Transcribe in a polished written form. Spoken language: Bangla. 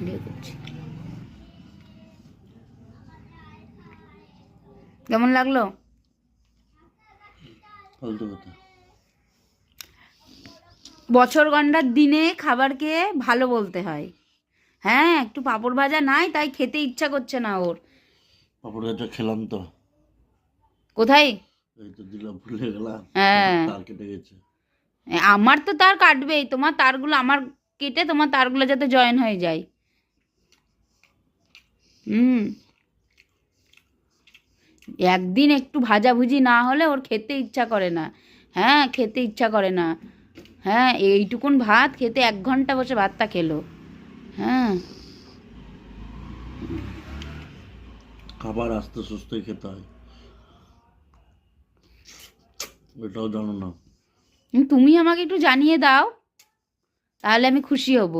ভিডিও করছি। কেমন লাগলো? বছর গন্ডার দিনে খাবারকে ভালো বলতে হয়। হ্যাঁ, একটু পাঁপড় ভাজা নাই, তাই খেতে ইচ্ছা করছে না ওর। পাঁপড় ভাজা খেলাম তো। কোথায়? এই তো দিলাম, ভুলে গেলাম। হ্যাঁ, তার কেটে গেছে। আমার তো তার কাটবেই, তোমার তারগুলো আমার কেটে তোমার তারগুলো যাতে জয়েন হয়ে যায়। একদিন একটু ভাজাভুজি না হলে ওর খেতে ইচ্ছা করে না। হ্যাঁ, খেতে ইচ্ছা করে না। হ্যাঁ, এইটুকুন ভাত খেতে 1 ঘন্টা বসে ভাতটা খেলো। হ্যাঁ, খাবার আস্তে সুস্থই খেতে হয়, এটাও জানো না? তুমি আমাকে একটু জানিয়ে দাও, তাহলে আমি খুশি হব।